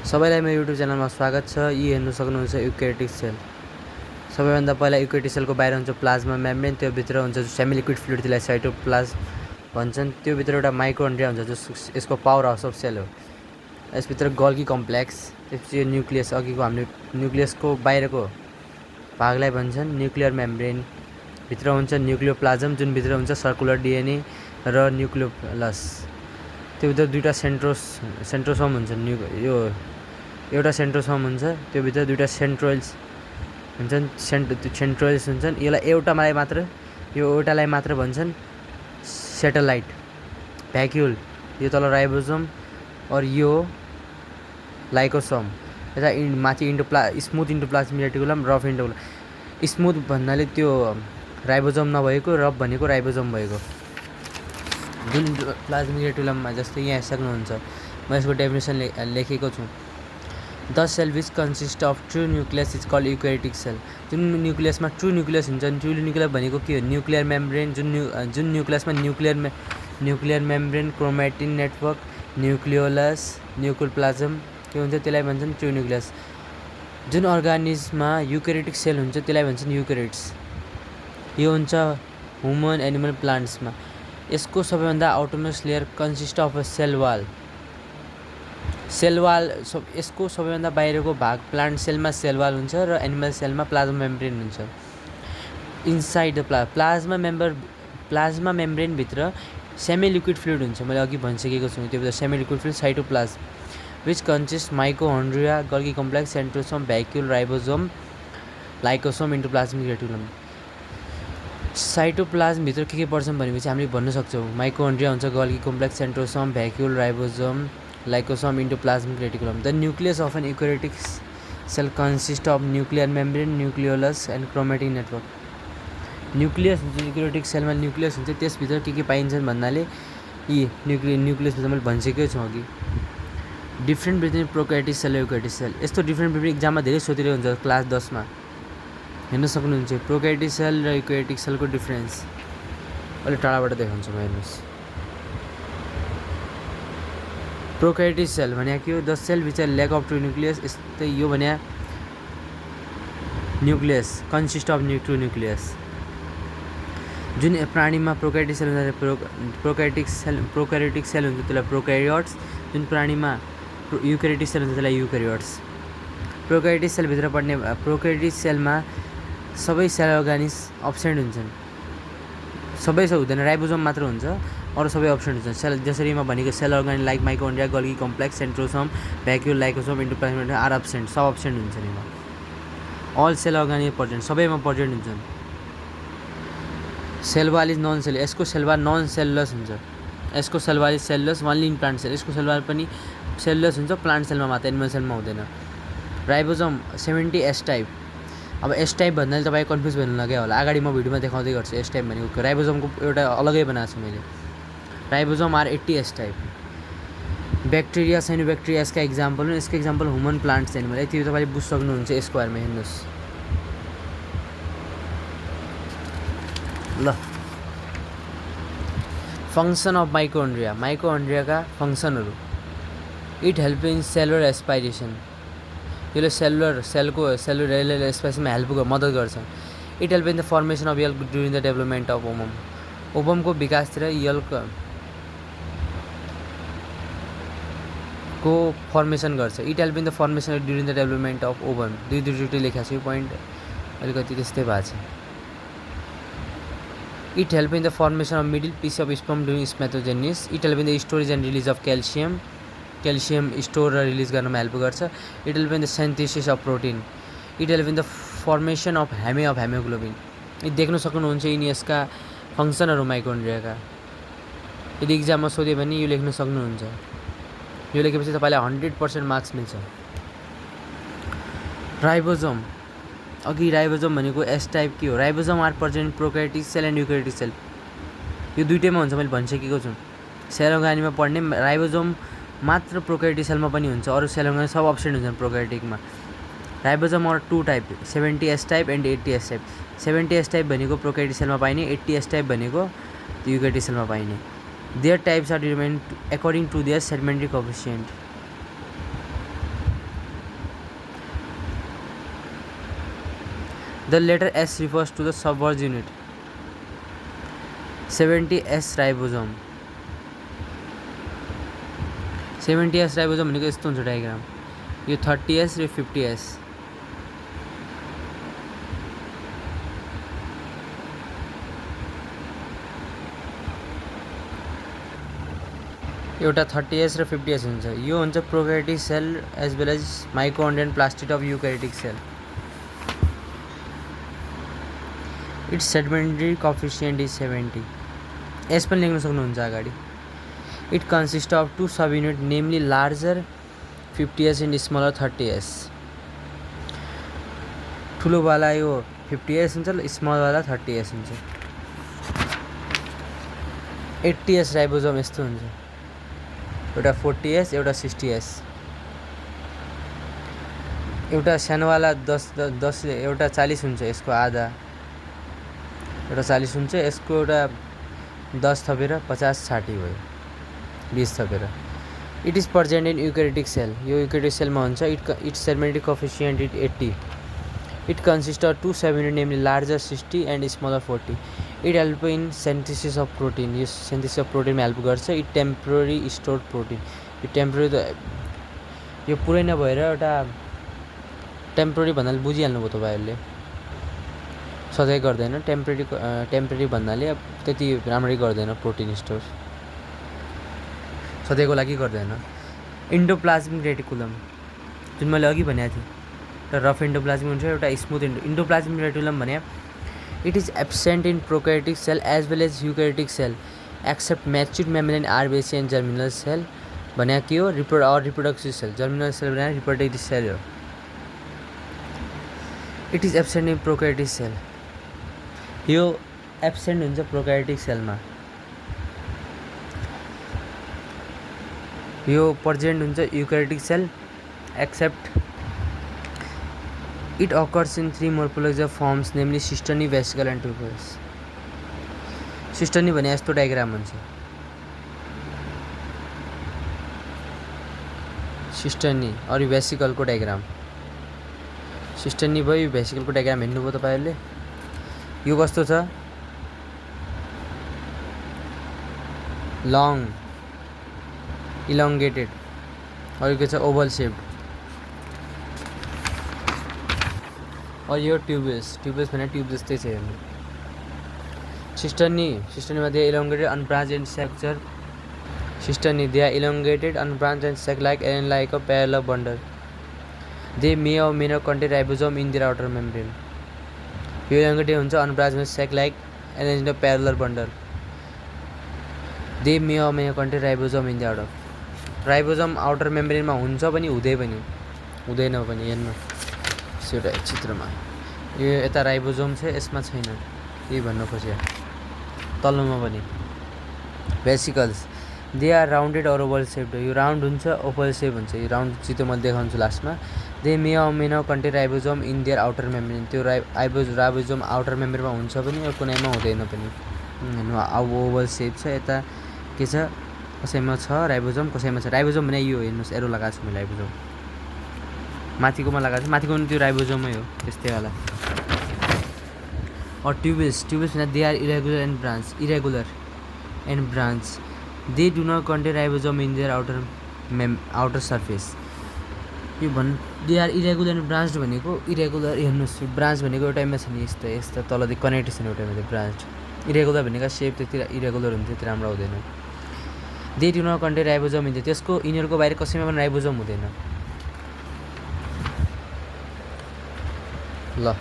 सबैलाई मेरो युट्युब च्यानलमा स्वागत छ। यी हेर्न सक्नुहुन्छ युकेरियोटिक सेल। सबैभन्दा पहिला युकेरियोटिक सेलको बाहिर हुन्छ प्लाज्मा मेम्ब्रेन, त्यो भित्र हुन्छ जो सेमी लिक्विड फ्लुइड, त्यसलाई साइटोप्लाज्म भन्छन्। त्यो भित्र एउटा माइक्रोन्ड्रिया हुन्छ जो यसको पावर हाउस अफ सेल हो। यसभित्र गल्गी कम्प्लेक्स, त्यसपछि यो न्युक्लियस, अघिको हामीले न्युक्लियसको बाहिरको भागलाई भन्छन् न्युक्लियर मेम्ब्रेन। भित्र हुन्छ न्युक्लियोप्लाज्म, जुन भित्र हुन्छ सर्कुलर डिएनए र न्युक्लियोलस। त्यो भित्र दुईवटा सेन्ट्रोसोम हुन्छन्। यो एउटा सेन्ट्रोसोम हुन्छ, त्यो भित्र दुईवटा सेन्ट्रोइल्स हुन्छन्। सेन्ट्रोइल्स हुन्छन्। यसलाई एउटालाई मात्र, यो एउटालाई मात्र भन्छन् सेटेलाइट भ्याक्युल। यो तल राइबोसोम और यो लाइकोसोम। यता माथि smooth endoplasmic reticulum, rough endoplasmic. Smooth भन्नाले त्यो राइबोसोम नभएको, रफ भनेको राइबोसोम भएको। जुन प्लाज्मिक रेटिकुलममा जस्तै यहाँ सक्नुहुन्छ, म यसको डेफिनेसन लेखेको छु। The cell which consist of true nucleus is called eukaryotic cell. जुन न्युक्लियसमा ट्रु न्युक्लियस हुन्छ, ट्रु न्युक्लियस भनेको के हो? Nuclear membrane. जुन न्युक्लियसमा nuclear membrane, chromatin network, nucleolus, nucleoplasm के हुन्छ, त्यसलाई भन्छन् ट्रु न्युक्लियस। जुन अर्गानिजममा युकेरियोटिक सेल हुन्छ त्यसलाई भन्छन् युकेरियोट्स। यो हुन्छ ह्युमन, एनिमल, प्लान्ट्समा। यसको सबैभन्दा outermost layer consist of a cell wall. यसको सबैभन्दा बाहिरको भाग प्लान्ट सेलमा सेल वाल हुन्छ र एनिमल सेलमा प्लाज्मा मेम्ब्रेन हुन्छ। इनसाइड द प्लाज्मा मेम्ब्रेनभित्र सेमी लिक्विड फ्लुइड हुन्छ। मैले अघि भनिसकेको छु। त्यो भित्र semi liquid fluid cytoplasm which consist mitochondria, गल्गी complex, centrosome, vacuole, ribosome, lysosome, endoplasmic reticulum. साइटोप्लाज्मभित्र के पर्छन् भनेपछि हामीले भन्न सक्छौँ माइटोकन्ड्रिया हुन्छ, Golgi complex, centrosome, vacuole, ribosome, lysosome, endoplasmic reticulum. The nucleus of an eukaryotic cell consist of nuclear membrane, nucleolus and chromatin network. Nucleus जुन युकेरियोटिक सेलमा न्युक्लियस हुन्छ त्यसभित्र के पाइन्छन् भन्नाले यी न्युक्लियसभित्र मैले भनिसकेको छु अघि। डिफ्रेन्ट बिट्विन प्रोक्यारियोटिक सेल र युकेरियोटिक सेल। यस्तो डिफ्रेन्ट इक्जाममा धेरै सोधिरहेको हुन्छ क्लास 10मा। हेर्न सक्नुहुन्छ प्रोक्यारियोटिक सेल र युकेरियोटिक सेलको डिफ्रेन्स। अलिक टाढाबाट देखाउँछु म, हेर्नुहोस्। प्रोक्यारियोटिक सेल भने के हो? The cell which lack of true nucleus. यस्तै यो भने nucleus consist of true nucleus. जुन प्राणीमा प्रोक्यारियोटिक सेल हुन्छ प्रोक्यारियोटिक सेल हुन्छ त्यसलाई प्रोक्यारियोट्स। जुन प्राणीमा युकेरियोटिक सेल हुन्छ त्यसलाई युकेरियोट्स। प्रोक्यारियोटिक सेलभित्र पर्ने प्रोक्यारियोटिक सेलमा सबै सेल अर्गानिज अब्सेन्ट हुन्छन्। सबै हुँदैन, राइबोसोम मात्र हुन्छ, अरू सबै अब्सेन्ट हुन्छन्। सेल जसरी म भनेको cell organelles like mitochondria, गल्गी complex, centrosome, vacuole, lysosome, endoplasmic are absent, सब अब्सेन्ट हुन्छन्। यसमा अल सेल अर्गानिज प्रेजेन्ट, सबैमा प्रेजेन्ट हुन्छन्। Cell wall is non cell. यसको सेल वाल नन सेलुलस हुन्छ। यसको cell wall is cellulose only in plant cell. यसको cell wall पनि सेलुलस हुन्छ, प्लान्ट सेलमा मात्र, एनिमल सेलमा हुँदैन। Ribosome 70 S type. अब एस टाइप भन्नाले तपाईँ कन्फ्युज भन्नु लाग्यो होला। अगाडि म भिडियोमा देखाउँदै गर्छु एस टाइप भनेको। राइबोसोमको एउटा अलगै बनाएको छु मैले। Ribosome are 80 S type. Bacteria, cyanobacteria यसका इक्जाम्पल हुन्। यसको इक्जाम्पल ह्युमन, प्लान्ट्स, एनिमल। यति तपाईँले बुझ्न सक्नुहुन्छ यसको बारेमा। हेर्नुहोस् ल। फङ्सन अफ माइटोकन्ड्रियाका फङ्सनहरू। It help in cellular respiration. यसले सेलुलर एस्पाइरेसनमा मद्दत गर्छ। It help in the formation of yolk during the development of ovum. ओभमको विकासतिर यल्कको फर्मेसन गर्छ। It help in the formation during the development of ovum. दुईवटै लेखेको छु, यो पोइन्ट अलिकति त्यस्तै भएको छ। It help in the formation of middle piece of sperm during spermatogenesis. It help in the storage and release of calcium store र release गर्नमा हेल्प गर्छ। It help in the synthesis of protein. It help in the formation of haemoglobin. यी देख्न सक्नुहुन्छ यिनी यसका फङ्सनहरू माइटोकन्ड्रियाका। यदि इक्जाममा सोध्यो भने यो लेख्न सक्नुहुन्छ। यो लेखेपछि तपाईँलाई 100% मार्क्स मिल्छ। राइबोसोम। अघि राइबोसोम भनेको एस टाइप के हो? Ribosome are present prokaryotic cell and eukaryotic cell. यो दुइटैमा हुन्छ, मैले भनिसकेको छु। सेल अर्गानिजमा पढ्ने राइबोसोम मात्र प्रोक्यारियोटिक सेलमा पनि हुन्छ, अरू सेल अर्गानिज सब अब्सेन्ट हुन्छन् प्रोक्यारियोटिकमा। Ribosome are 2 type, 70 S type and 80 S type. 70 S type भनेको प्रोक्यारियोटिक सेलमा पाइने, 80 एस टाइप भनेको युकेरियोटिक सेलमा पाइने। Their types are determined according to their sedimentary coefficient. The letter S refers to the subverse unit. 70S ribosome. 70S ribosome भनेको यस्तो हुन्छ diagram. यो 30S र 50S. एउटा 30S र 50S हुन्छ. यो हुन्छ prokaryotic cell as well as mitochondrial plastid of eukaryotic cell. It's sedimentary coefficient is 70. S पनि लेख्न सक्नुहुन्छ अगाडि. It consist of 2 subunit namely larger 50S and smaller 30S. ठुलोवाला यो 50S हुन्छ, स्मलवाला 30S हुन्छ. 80S राइबोसोम यस्तो हुन्छ. एउटा 40S एउटा 60S. एउटा सानोवाला 10 एउटा 40 हुन्छ, यसको आधा एउटा 40 हुन्छ, यसको एउटा 10 थपेर 50-60 भयो, 20 थपेर. It is present in eukaryotic cell. यो यूकैरियोटिक सेलमा हुन्छ. It's sedimentary coefficient is 80. It consist of 2 subunit namely larger 60 and smaller 40. It help in synthesis of protein. यो सिन्थेसिस अफ प्रोटिनमा हेल्प गर्छ. It temporary stored protein. यो temporary यो पुरै नभएर एउटा टेम्पोररी भन्नाले बुझिहाल्नु भयो तपाईँहरूले. सधैँ गर्दैन. टेम्पोररी भन्नाले अब त्यति राम्ररी गर्दैन प्रोटिन स्टोर, सधैँको लागि गर्दैन. इन्डोप्लाज्मिक रेटिकुलम जुन मैले अघि भनेको थिएँ, एउटा रफ इन्डोप्लाज्मिक हुन्छ, एउटा स्मुथ इन्डोप्लाज्मिक रेटिकुलम भने it is absent in prokaryotic cell as well as eukaryotic cell except matured membrane RBC and germinal cell. भने के हो? Reproductive cell. जर्मिनल सेल भने रिप्रोडक्टिभ सेल हो. It is absent in prokaryotic cell. यो absent हुन्छ prokaryotic सेलमा. यो present हुन्छ eukaryotic cell except it occurs in 3 morphological forms namely cisternae, vesicle and tubules. Cisternae भने यस्तो डायग्राम हुन्छ. सिस्टर्नी अरू वेसिकलको डायग्राम. सिस्टर्नी भयो, वेसिकलको डायग्राम हेर्नुभयो तपाईँहरूले. यो कस्तो छ? Long elongated. और के छ? Oval shaped. और यो ट्युबस. ट्युबस भने ट्युब जस्तै छ हेर्नु. Cisternae they elongated unbranched and saccular. Cisternae they are elongated unbranched and sac like a parallel bundle. They may or may not contain ribosome in their outer membrane. यो elongated हुन्छ, unbranched and sac like and in a parallel bundle. They may or may not contain ribosome in their outer. Ribosome outer मेम्ब्रेनमा हुन्छ पनि हुँदैन पनि. हेर्नु एउटा चित्रमा यो यता राइबोसोम छ, यसमा छैन. यही भन्नु खोजे. तल्लोमा पनि वेसिकल्स दे आर राउन्डेड और ओभल सेप्ड. यो राउन्ड हुन्छ, ओभल सेप हुन्छ. यो राउन्ड चितो म देखाउँछु लास्टमा. They may or may not contain ribosome in their outer membrane. त्यो राइबोसोम आउटर मेम्ब्रेनमा हुन्छ पनि र कुनैमा हुँदैन पनि. ओभल सेप छ. यता के छ? कसैमा छ राइबोसोम, कसैमा छ. राइबोसोम भने यो हेर्नुहोस्, एरो लगाएको छु मैले. राइबोसोम माथिकोमा लगाएको छु. माथिको पनि त्यो राइबोसोमै हो, त्यस्तै वाला. और ट्युबस भने they are irregular and branch. They do not contain ribosome in their outer surface. यो they are irregular and branch भनेको इरेगुलर. हेर्नुहोस्, ब्रान्च भनेको एउटैमा छ नि, यस्तो तलदेखि कनेक्ट छ नि एउटैमा. त्यो ब्रान्च इरेगुलर भनेको सेप त्यति इरेगुलर हुन्छ, त्यति राम्रो हुँदैन. They do not contain ribosome in. त्यसको यिनीहरूको बाहिर कसैमा पनि राइबोसोम हुँदैन. ल